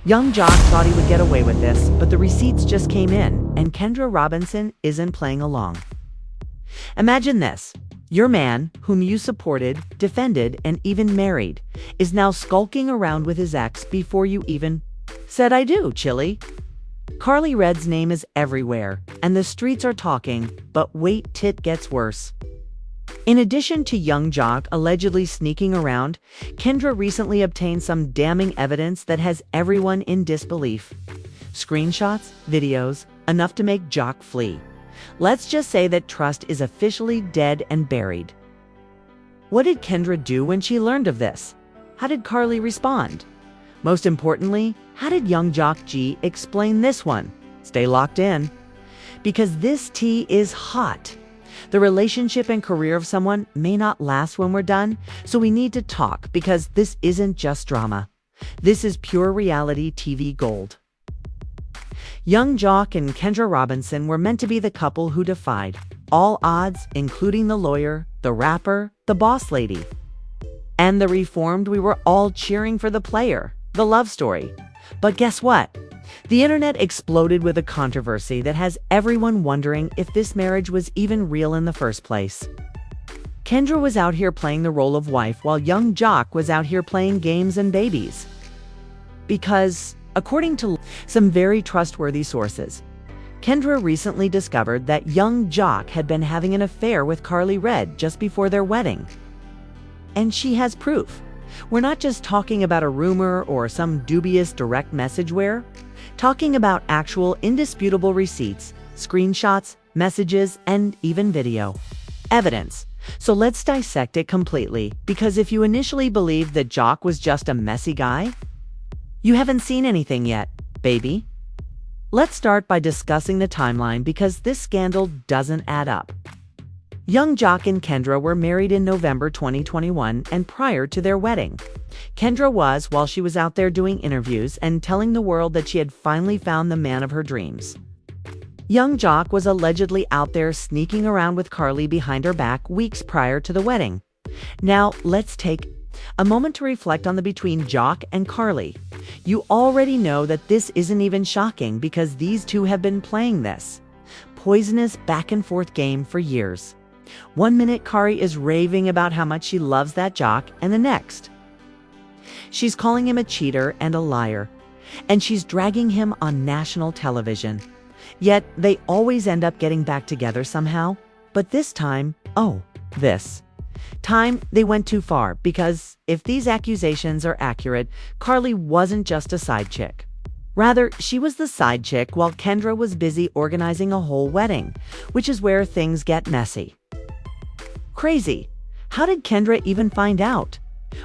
Young Jock thought he would get away with this, but the receipts just came in, and Kendra Robinson isn't playing along. Imagine this. Your man, whom you supported, defended, and even married, is now skulking around with his ex before you even said I do, Chili. Karlie Red's name is everywhere, and the streets are talking, but wait till it gets worse. In addition to Young Jock allegedly sneaking around, Kendra recently obtained some damning evidence that has everyone in disbelief. Screenshots, videos, enough to make Jock flee. Let's just say that trust is officially dead and buried. What did Kendra do when she learned of this? How did Karlie respond? Most importantly, how did Young Jock G explain this one? Stay locked in. Because this tea is hot. The relationship and career of someone may not last when we're done, so we need to talk because this isn't just drama. This is pure reality TV gold. Young Jock and Kendra Robinson were meant to be the couple who defied all odds, including the lawyer, the rapper, the boss lady. And the reformed, we were all cheering for the player, the love story. But guess what? The internet exploded with a controversy that has everyone wondering if this marriage was even real in the first place. Kendra was out here playing the role of wife while Young Jock was out here playing games and babies. Because, according to some very trustworthy sources, Kendra recently discovered that Young Jock had been having an affair with Karlie Red just before their wedding. And she has proof. We're not just talking about a rumor or some dubious direct message we're talking about actual indisputable receipts, screenshots, messages, and even video. Evidence. So let's dissect it completely, because if you initially believed that Jock was just a messy guy, you haven't seen anything yet, baby. Let's start by discussing the timeline because this scandal doesn't add up. Young Jock and Kendra were married in November 2021 and prior to their wedding. Kendra was while she was out there doing interviews and telling the world that she had finally found the man of her dreams. Young Jock was allegedly out there sneaking around with Karlie behind her back weeks prior to the wedding. Now, let's take a moment to reflect on the between Jock and Karlie. You already know that this isn't even shocking because these two have been playing this poisonous back and forth game for years. One minute Karlie is raving about how much she loves that Jock, and the next, she's calling him a cheater and a liar, and she's dragging him on national television. Yet they always end up getting back together somehow. But this time, this time they went too far, because if these accusations are accurate, Karlie wasn't just a side chick. Rather, she was the side chick while Kendra was busy organizing a whole wedding, which is where things get messy. Crazy. How did Kendra even find out?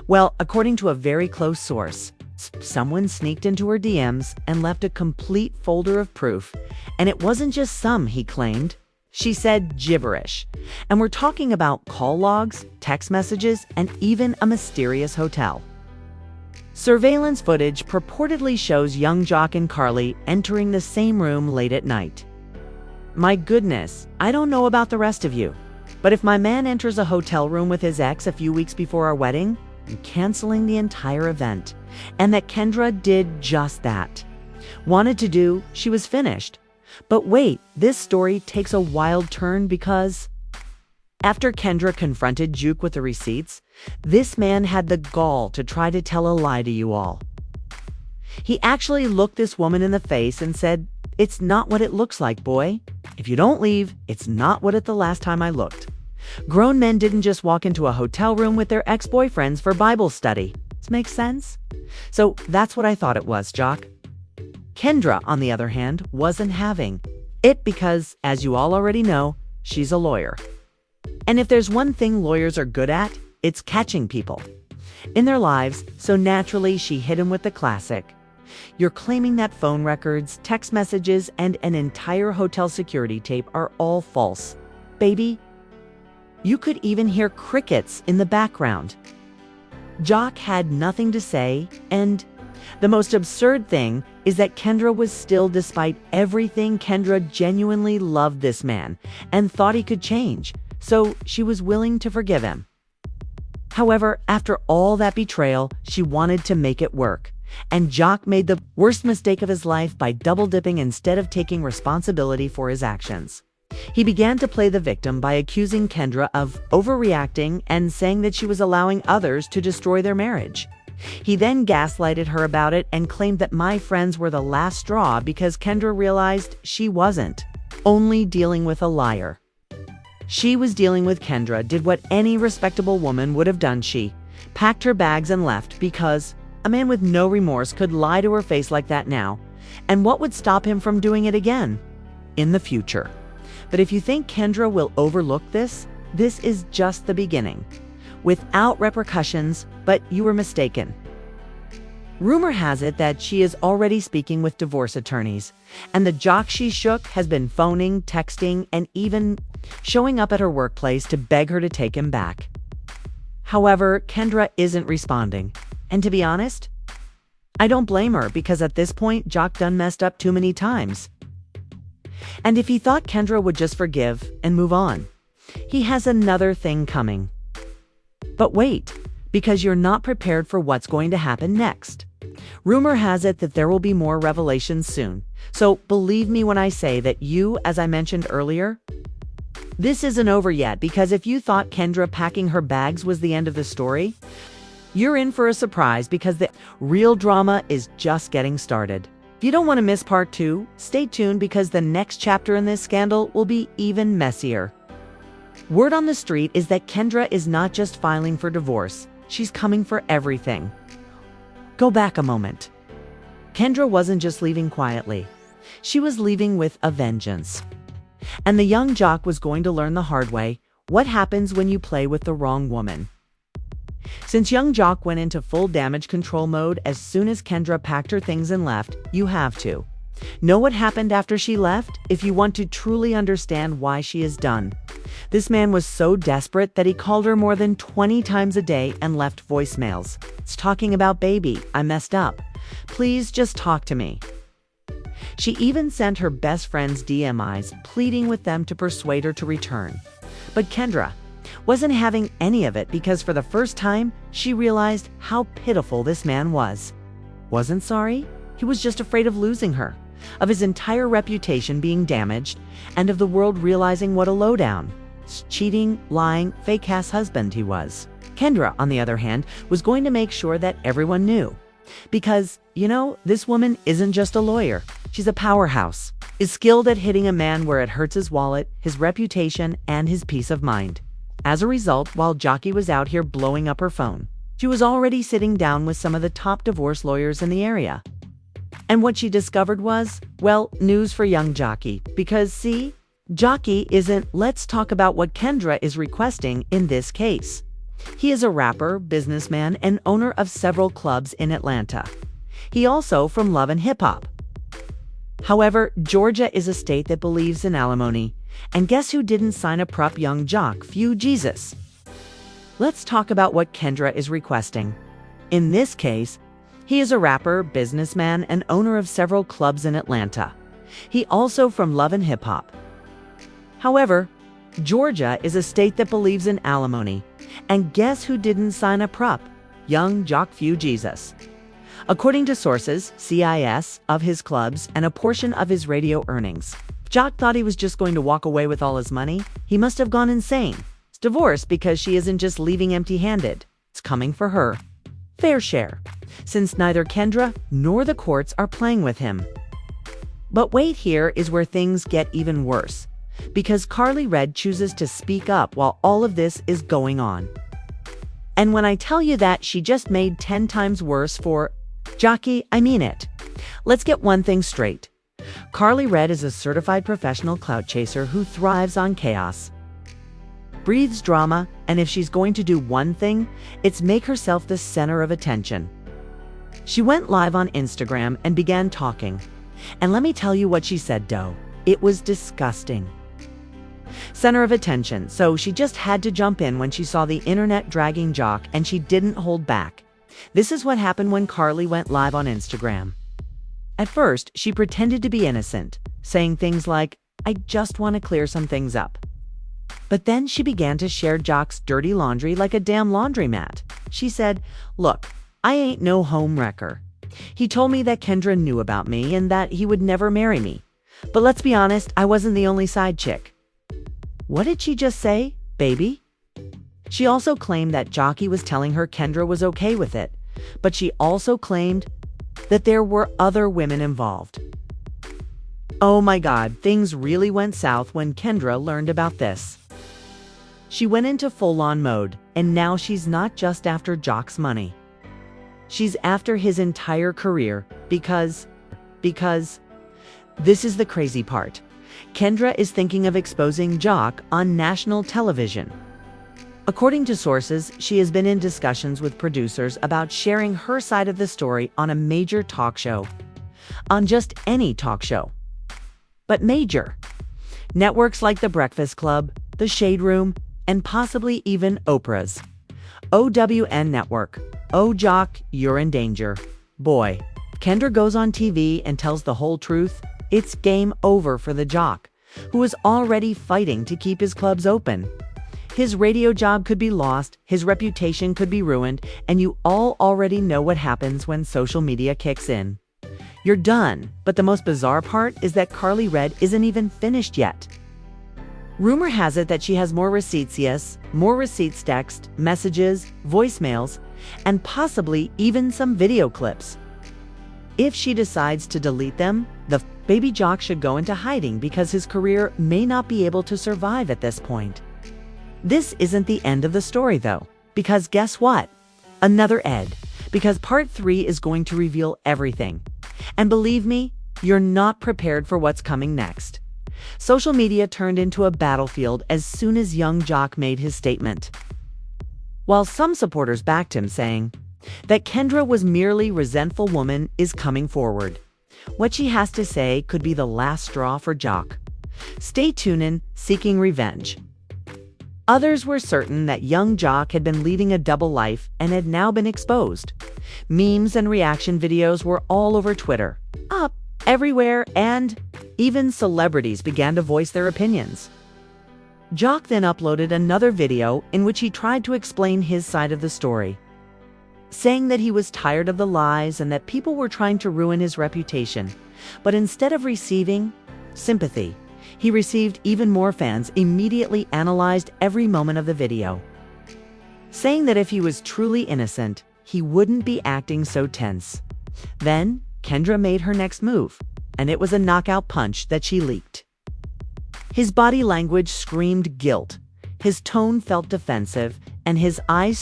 Well, according to a very close source, someone sneaked into her DMs and left a complete folder of proof. And it wasn't just some, he claimed. She said gibberish. And we're talking about call logs, text messages, and even a mysterious hotel. Surveillance footage purportedly shows Young Jock and Karlie entering the same room late at night. My goodness, I don't know about the rest of you, but if my man enters a hotel room with his ex a few weeks before our wedding, I'm canceling the entire event. And that Kendra did just that. Wanted to do, she was finished. But wait, this story takes a wild turn because after Kendra confronted Juke with the receipts, this man had the gall to try to tell a lie to you all. He actually looked this woman in the face and said, "It's not what it looks like, boy. If you don't leave, it's not what it the last time I looked." Grown men didn't just walk into a hotel room with their ex-boyfriends for Bible study. This makes sense? So that's what I thought it was, Jock. Kendra, on the other hand, wasn't having it because, as you all already know, she's a lawyer. And if there's one thing lawyers are good at, it's catching people in their lives, so naturally she hit him with the classic. You're claiming that phone records, text messages, and an entire hotel security tape are all false. Baby, you could even hear crickets in the background. Jock had nothing to say, and the most absurd thing is that Kendra was still, despite everything, Kendra genuinely loved this man and thought he could change, so she was willing to forgive him. However, after all that betrayal, she wanted to make it work. And Jock made the worst mistake of his life by double-dipping instead of taking responsibility for his actions. He began to play the victim by accusing Kendra of overreacting and saying that she was allowing others to destroy their marriage. He then gaslighted her about it and claimed that my friends were the last straw because Kendra realized she wasn't only dealing with a liar. She was dealing with Kendra, did what any respectable woman would have done. She packed her bags and left because a man with no remorse could lie to her face like that now. And what would stop him from doing it again in the future? But if you think Kendra will overlook this, this is just the beginning. Without repercussions, but you were mistaken. Rumor has it that she is already speaking with divorce attorneys, and the Jock she shook has been phoning, texting, and even showing up at her workplace to beg her to take him back. However, Kendra isn't responding, and to be honest, I don't blame her because at this point, Jock done messed up too many times. And if he thought Kendra would just forgive and move on, he has another thing coming. But wait, because you're not prepared for what's going to happen next. Rumor has it that there will be more revelations soon. So believe me when I say that you, as I mentioned earlier, this isn't over yet, because if you thought Kendra packing her bags was the end of the story, you're in for a surprise because the real drama is just getting started. If you don't want to miss part 2, stay tuned because the next chapter in this scandal will be even messier. Word on the street is that Kendra is not just filing for divorce, she's coming for everything. Go back a moment. Kendra wasn't just leaving quietly. She was leaving with a vengeance. And the young Jock was going to learn the hard way what happens when you play with the wrong woman. Since young Jock went into full damage control mode as soon as Kendra packed her things and left, you have to know what happened after she left if you want to truly understand why she is done. This man was so desperate that he called her more than 20 times a day and left voicemails. It's talking about, "Baby, I messed up. Please just talk to me." She even sent her best friends DMIs, pleading with them to persuade her to return. But Kendra wasn't having any of it because for the first time, she realized how pitiful this man was. Wasn't sorry, he was just afraid of losing her, of his entire reputation being damaged, and of the world realizing what a lowdown, cheating, lying, fake-ass husband he was. Kendra, on the other hand, was going to make sure that everyone knew. Because, this woman isn't just a lawyer. She's a powerhouse, is skilled at hitting a man where it hurts his wallet, his reputation, and his peace of mind. As a result, while Jockey was out here blowing up her phone, she was already sitting down with some of the top divorce lawyers in the area. And what she discovered was, well, news for young Jockey. Because, see, Jockey isn't, let's talk about what Kendra is requesting in this case. He is a rapper, businessman, and owner of several clubs in Atlanta. He also from Love and Hip Hop. However, Georgia is a state that believes in alimony. And guess who didn't sign a prop? Young Jock, Phew Jesus. Let's talk about what Kendra is requesting. In this case, he is a rapper, businessman, and owner of several clubs in Atlanta. He also from Love and Hip Hop. However, Georgia is a state that believes in alimony. And guess who didn't sign a prop? Young Jock, Phew Jesus. According to sources, CIS, of his clubs and a portion of his radio earnings. Jock thought he was just going to walk away with all his money. He must have gone insane. It's divorce because she isn't just leaving empty-handed. It's coming for her fair share, since neither Kendra nor the courts are playing with him. But wait, here is where things get even worse, because Karlie Red chooses to speak up while all of this is going on. And when I tell you that she just made 10 times worse for Jockey, I mean it. Let's get one thing straight. Karlie Red is a certified professional clout chaser who thrives on chaos, breathes drama, and if she's going to do one thing, it's make herself the center of attention. She went live on Instagram and began talking. And let me tell you what she said, though. It was disgusting. Center of attention, so she just had to jump in when she saw the internet dragging Jock, and she didn't hold back. This is what happened when Karlie went live on Instagram. At first, she pretended to be innocent, saying things like, "I just want to clear some things up." But then she began to share Jock's dirty laundry like a damn laundromat. She said, "Look, I ain't no home wrecker. He told me that Kendra knew about me and that he would never marry me. But let's be honest, I wasn't the only side chick. What did she just say, baby? She also claimed that Jockey was telling her Kendra was okay with it, but she also claimed that there were other women involved. Oh my God, things really went south when Kendra learned about this. She went into full-on mode, and now she's not just after Jock's money. She's after his entire career because this is the crazy part. Kendra is thinking of exposing Jock on national television. According to sources, she has been in discussions with producers about sharing her side of the story on a major talk show. On just any talk show. But major. Networks like The Breakfast Club, The Shade Room, and possibly even Oprah's OWN network. Oh, Jock, you're in danger. Boy, Kendra goes on TV and tells the whole truth. It's game over for the Jock, who is already fighting to keep his clubs open. His radio job could be lost, his reputation could be ruined, and you all already know what happens when social media kicks in. You're done, but the most bizarre part is that Karlie Redd isn't even finished yet. Rumor has it that she has more receipts, yes, more receipts, text, messages, voicemails, and possibly even some video clips. If she decides to delete them, the baby Jock should go into hiding because his career may not be able to survive at this point. This isn't the end of the story though, because guess what? Another Ed, because part 3 is going to reveal everything. And believe me, you're not prepared for what's coming next. Social media turned into a battlefield as soon as young Jock made his statement. While some supporters backed him, saying that Kendra was merely a resentful woman is coming forward. What she has to say could be the last straw for Jock. Stay tuned in, seeking revenge. Others were certain that young Jock had been leading a double life and had now been exposed. Memes and reaction videos were all over Twitter, up everywhere, and even celebrities began to voice their opinions. Jock then uploaded another video in which he tried to explain his side of the story, saying that he was tired of the lies and that people were trying to ruin his reputation. But instead of receiving sympathy, he received even more. Fans immediately analyzed every moment of the video, saying that if he was truly innocent, he wouldn't be acting so tense. Then, Kendra made her next move, and it was a knockout punch that she leaked. His body language screamed guilt, his tone felt defensive, and his eyes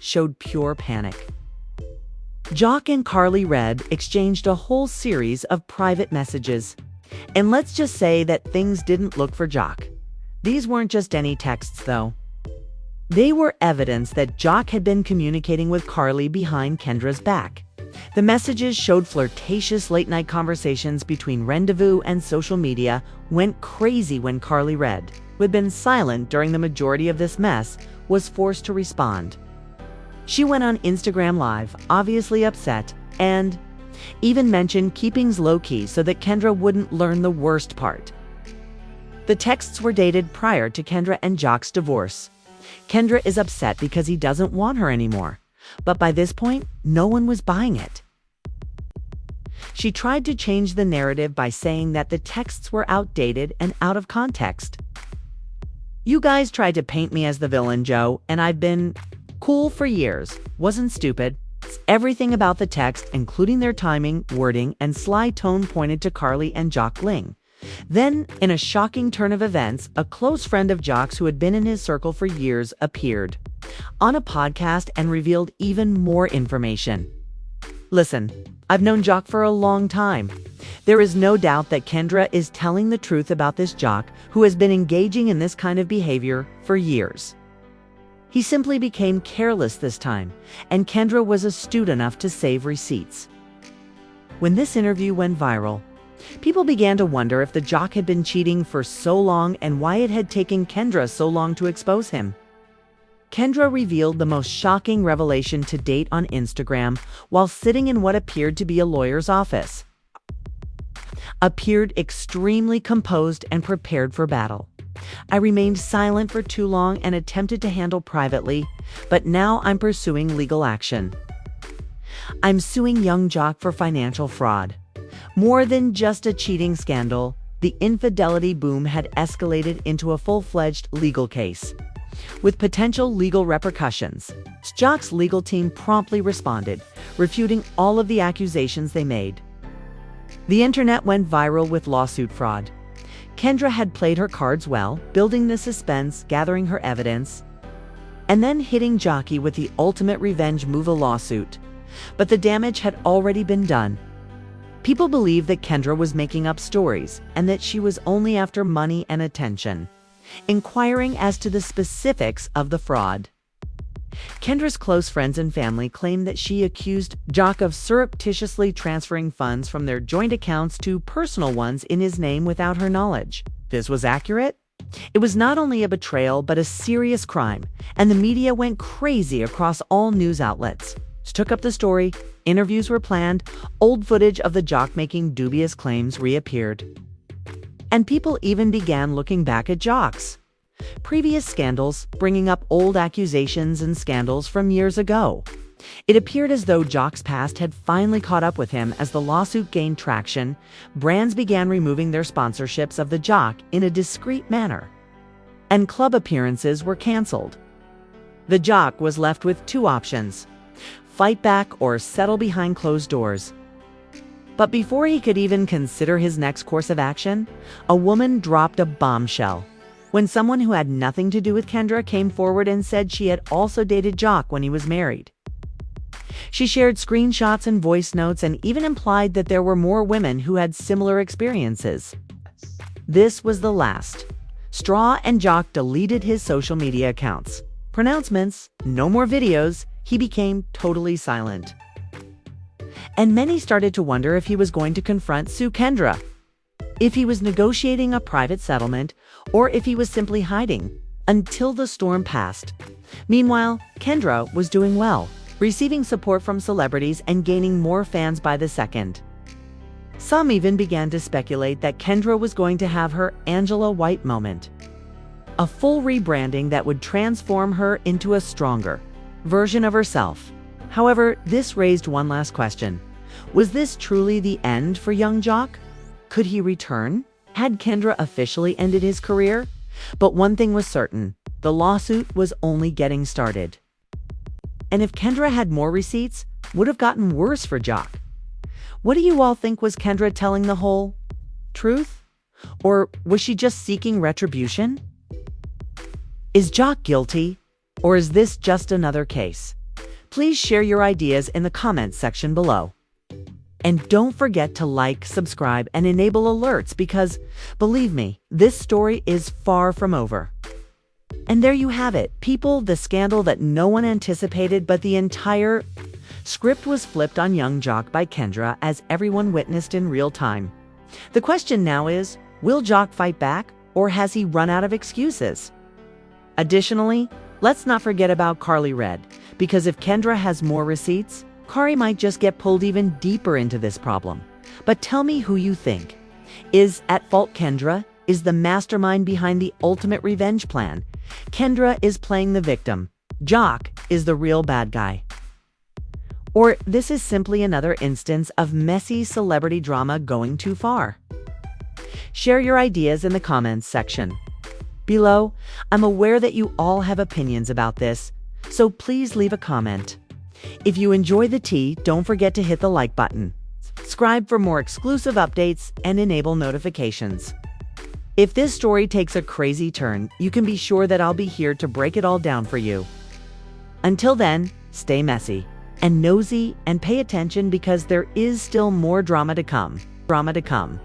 showed pure panic. Jock and Karlie Redd exchanged a whole series of private messages. And let's just say that things didn't look for Jock. These weren't just any texts, though. They were evidence that Jock had been communicating with Karlie behind Kendra's back. The messages showed flirtatious late-night conversations between Rendezvous, and social media went crazy when Karlie Redd, who had been silent during the majority of this mess, was forced to respond. She went on Instagram Live, obviously upset, and even mentioned keeping low-key so that Kendra wouldn't learn the worst part. The texts were dated prior to Kendra and Jock's divorce. Kendra is upset because he doesn't want her anymore, but by this point, no one was buying it. She tried to change the narrative by saying that the texts were outdated and out of context. You guys tried to paint me as the villain, Joe, and I've been cool for years. Wasn't stupid. Everything about the text, including their timing, wording, and sly tone, pointed to Karlie and Jock Ling. Then, in a shocking turn of events, a close friend of Jock's who had been in his circle for years appeared on a podcast and revealed even more information. Listen, I've known Jock for a long time. There is no doubt that Kendra is telling the truth about this Jock who has been engaging in this kind of behavior for years. He simply became careless this time, and Kendra was astute enough to save receipts. When this interview went viral, people began to wonder if the Jock had been cheating for so long and why it had taken Kendra so long to expose him. Kendra revealed the most shocking revelation to date on Instagram while sitting in what appeared to be a lawyer's office. Appeared extremely composed and prepared for battle. I remained silent for too long and attempted to handle privately, but now I'm pursuing legal action. I'm suing young Jock for financial fraud. More than just a cheating scandal, the infidelity boom had escalated into a full-fledged legal case. With potential legal repercussions, Jock's legal team promptly responded, refuting all of the accusations they made. The internet went viral with lawsuit fraud. Kendra had played her cards well, building the suspense, gathering her evidence, and then hitting Jockey with the ultimate revenge move, a lawsuit. But the damage had already been done. People believed that Kendra was making up stories and that she was only after money and attention, inquiring as to the specifics of the fraud. Kendra's close friends and family claimed that she accused Jock of surreptitiously transferring funds from their joint accounts to personal ones in his name without her knowledge. This was accurate. It was not only a betrayal but a serious crime, and the media went crazy across all news outlets. Took up the story, interviews were planned, old footage of the Jock making dubious claims reappeared. And people even began looking back at Jock's previous scandals, bringing up old accusations and scandals from years ago. It appeared as though Jock's past had finally caught up with him. As the lawsuit gained traction, brands began removing their sponsorships of the Jock in a discreet manner, and club appearances were canceled. The Jock was left with two options: fight back or settle behind closed doors. But before he could even consider his next course of action, a woman dropped a bombshell. When someone who had nothing to do with Kendra came forward and said she had also dated Jock when he was married. She shared screenshots and voice notes and even implied that there were more women who had similar experiences. This was the last straw, and Jock deleted his social media accounts. Pronouncements, no more videos. He became totally silent. And many started to wonder if he was going to sue Kendra, if he was negotiating a private settlement, or if he was simply hiding until the storm passed. Meanwhile, Kendra was doing well, receiving support from celebrities and gaining more fans by the second. Some even began to speculate that Kendra was going to have her Angela White moment, a full rebranding that would transform her into a stronger version of herself. However, this raised one last question. Was this truly the end for young Jock? Could he return? Had Kendra officially ended his career? But one thing was certain: the lawsuit was only getting started. And if Kendra had more receipts, would have gotten worse for Jock. What do you all think? Was Kendra telling the whole truth? Or was she just seeking retribution? Is Jock guilty? Or is this just another case? Please share your ideas in the comments section below. And don't forget to like, subscribe, and enable alerts because, believe me, this story is far from over. And there you have it, people, the scandal that no one anticipated, but the entire script was flipped on young Jock by Kendra, as everyone witnessed in real time. The question now is, will Jock fight back, or has he run out of excuses? Additionally, let's not forget about Karlie Red, because if Kendra has more receipts, Karlie might just get pulled even deeper into this problem. But tell me who you think. Is at fault Kendra? Is the mastermind behind the ultimate revenge plan? Kendra is playing the victim. Jock is the real bad guy. Or this is simply another instance of messy celebrity drama going too far? Share your ideas in the comments section below. I'm aware that you all have opinions about this, so please leave a comment. If you enjoy the tea, don't forget to hit the like button, subscribe for more exclusive updates, and enable notifications. If this story takes a crazy turn, you can be sure that I'll be here to break it all down for you. Until then, stay messy and nosy and pay attention because there is still more drama to come.